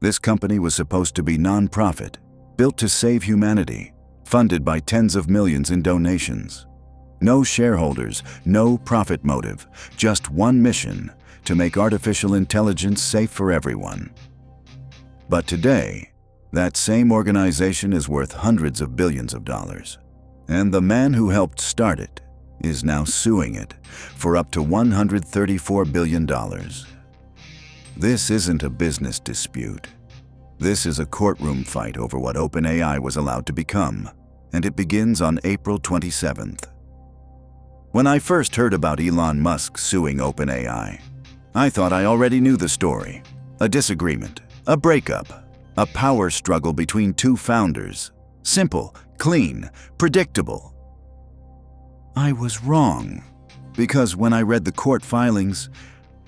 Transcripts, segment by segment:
This company was supposed to be non-profit, built to save humanity, funded by tens of millions in donations. No shareholders, no profit motive, just one mission: to make artificial intelligence safe for everyone. But today, that same organization is worth hundreds of billions of dollars. And the man who helped start it is now suing it for up to $134 billion. This isn't a business dispute. This is a courtroom fight over what OpenAI was allowed to become, and it begins on April 27th. When I first heard about Elon Musk suing OpenAI, I thought I already knew the story. A disagreement, a breakup, a power struggle between two founders. Simple, clean, predictable. I was wrong, because when I read the court filings,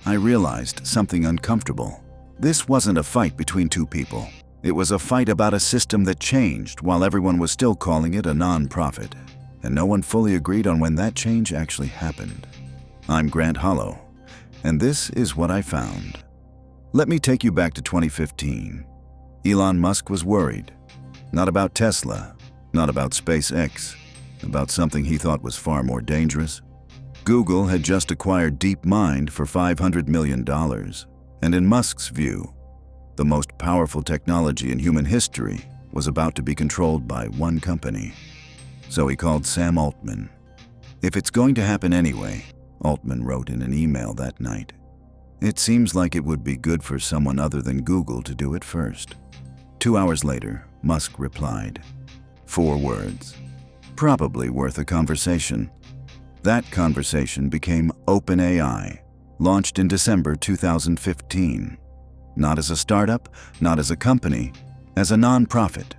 I realized something uncomfortable. This wasn't a fight between two people. It was a fight about a system that changed while everyone was still calling it a non-profit, and no one fully agreed on when that change actually happened. I'm Grant Hollow, and this is what I found. Let me take you back to 2015. Elon Musk was worried. Not about Tesla, not about SpaceX, about something he thought was far more dangerous. Google had just acquired DeepMind for $500 million, and in Musk's view, the most powerful technology in human history was about to be controlled by one company. So he called Sam Altman. "If it's going to happen anyway," Altman wrote in an email that night, "it seems like it would be good for someone other than Google to do it first." 2 hours later, Musk replied. 4 words. Probably worth a conversation. That conversation became OpenAI, launched in December 2015. Not as a startup, not as a company, as a non-profit.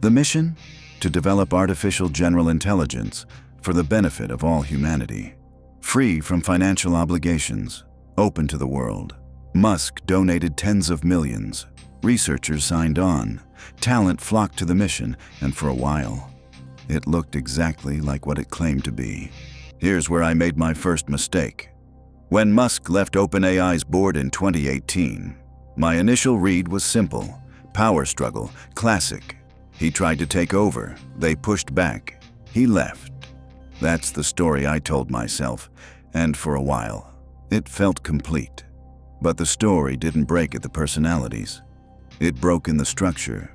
The mission? To develop artificial general intelligence for the benefit of all humanity. Free from financial obligations, open to the world. Musk donated tens of millions. Researchers signed on. Talent flocked to the mission, and for a while, it looked exactly like what it claimed to be. Here's where I made my first mistake. When Musk left OpenAI's board in 2018, my initial read was simple. Power struggle, classic. He tried to take over. They pushed back. He left. That's the story I told myself, and for a while, it felt complete. But the story didn't break at the personalities. It broke in the structure,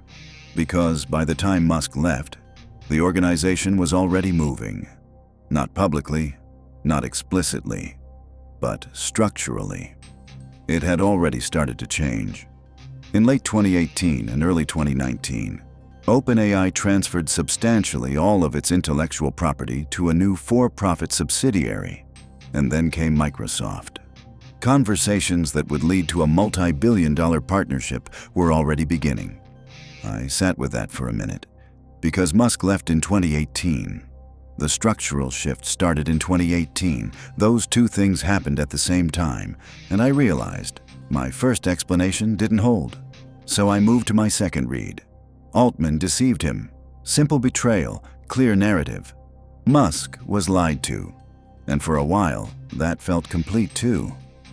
because by the time Musk left, the organization was already moving. Not publicly, not explicitly, but structurally. It had already started to change. In late 2018 and early 2019, OpenAI transferred substantially all of its intellectual property to a new for-profit subsidiary, and then came Microsoft. Conversations that would lead to a multi-billion-dollar partnership were already beginning. I sat with that for a minute, because Musk left in 2018. The structural shift started in 2018. Those two things happened at the same time, and I realized my first explanation didn't hold. So I moved to my second read. Altman deceived him. Simple betrayal, clear narrative. Musk was lied to. And for a while, that felt complete too.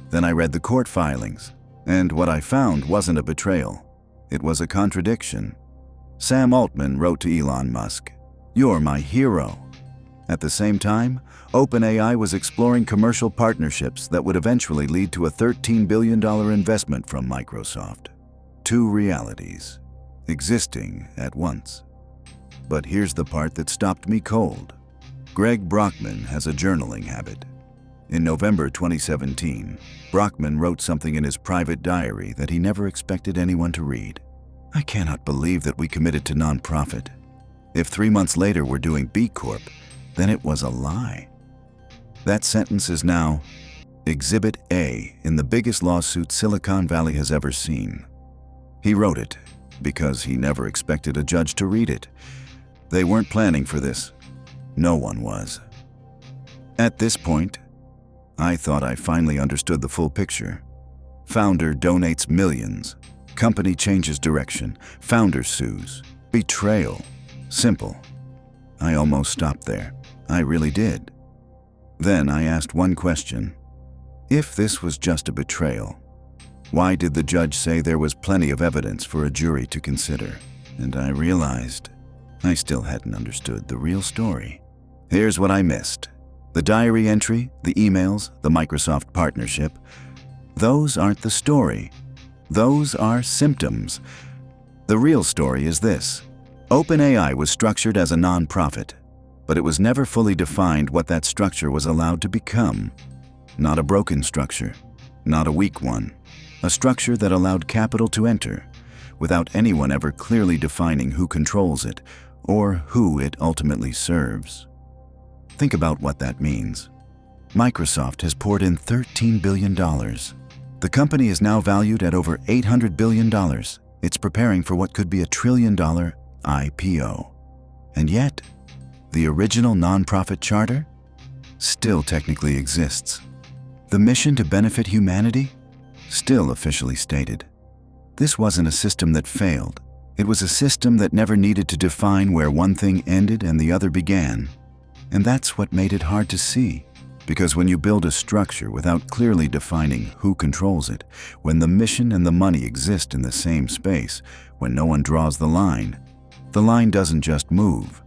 Then I read the court filings, and what I found wasn't a betrayal. It was a contradiction. Sam Altman wrote to Elon Musk, "You're my hero." At the same time, OpenAI was exploring commercial partnerships that would eventually lead to a $13 billion investment from Microsoft. Two realities, existing at once. But here's the part that stopped me cold. Greg Brockman has a journaling habit. In November 2017, Brockman wrote something in his private diary that he never expected anyone to read. "I cannot believe that we committed to nonprofit. If 3 months later we're doing B Corp, then it was a lie." That sentence is now Exhibit A in the biggest lawsuit Silicon Valley has ever seen. He wrote it because he never expected a judge to read it. They weren't planning for this. No one was. At this point, I thought I finally understood the full picture. Founder donates millions. Company changes direction. Founder sues. Betrayal. Simple. I almost stopped there. I really did. Then I asked one question. If this was just a betrayal, Why did the judge say there was plenty of evidence for a jury to consider? And I realized I still hadn't understood the real story. Here's what I missed. The diary entry, the emails, the Microsoft partnership, those aren't the story. Those are symptoms. The real story is this. OpenAI was structured as a non-profit, but it was never fully defined what that structure was allowed to become. Not a broken structure, not a weak one. A structure that allowed capital to enter, without anyone ever clearly defining who controls it or who it ultimately serves. Think about what that means. Microsoft has poured in $13 billion. The company is now valued at over $800 billion. It's preparing for what could be a $1 trillion IPO. And yet, the original nonprofit charter still technically exists. The mission to benefit humanity still officially stated. This wasn't a system that failed. It was a system that never needed to define where one thing ended and the other began. And that's what made it hard to see. Because when you build a structure without clearly defining who controls it, when the mission and the money exist in the same space, when no one draws the line doesn't just move,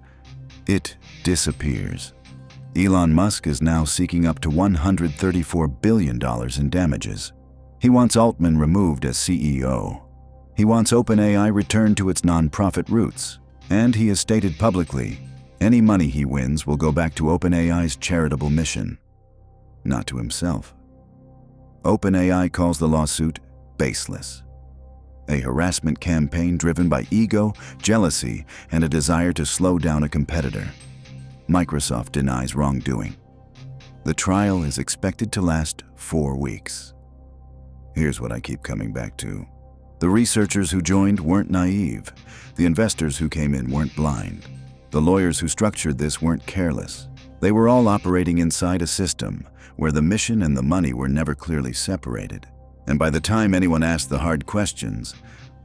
it disappears. Elon Musk is now seeking up to $134 billion in damages. He wants Altman removed as CEO. He wants OpenAI returned to its nonprofit roots. And he has stated publicly, any money he wins will go back to OpenAI's charitable mission, not to himself. OpenAI calls the lawsuit baseless. A harassment campaign driven by ego, jealousy, and a desire to slow down a competitor. Microsoft denies wrongdoing. The trial is expected to last 4 weeks. Here's what I keep coming back to. The researchers who joined weren't naive. The investors who came in weren't blind. The lawyers who structured this weren't careless. They were all operating inside a system where the mission and the money were never clearly separated. And by the time anyone asked the hard questions,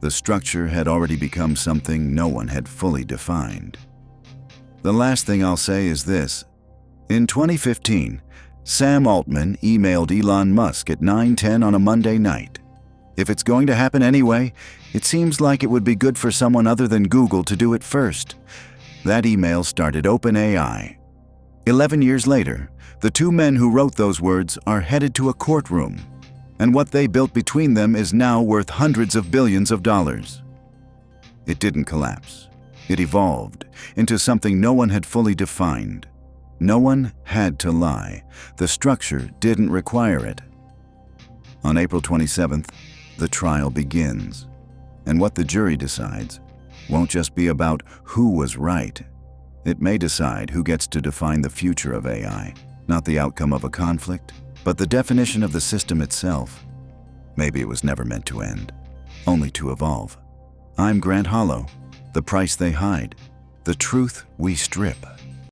the structure had already become something no one had fully defined. The last thing I'll say is this. In 2015, Sam Altman emailed Elon Musk at 9:10 on a Monday night. If it's going to happen anyway, it seems like it would be good for someone other than Google to do it first. That email started OpenAI. 11 years later, the two men who wrote those words are headed to a courtroom, and what they built between them is now worth hundreds of billions of dollars. It didn't collapse. It evolved into something no one had fully defined. No one had to lie. The structure didn't require it. On April 27th, the trial begins. And what the jury decides won't just be about who was right. It may decide who gets to define the future of AI, not the outcome of a conflict, but the definition of the system itself. Maybe it was never meant to end, only to evolve. I'm Grant Hollow. The price they hide, the truth we strip.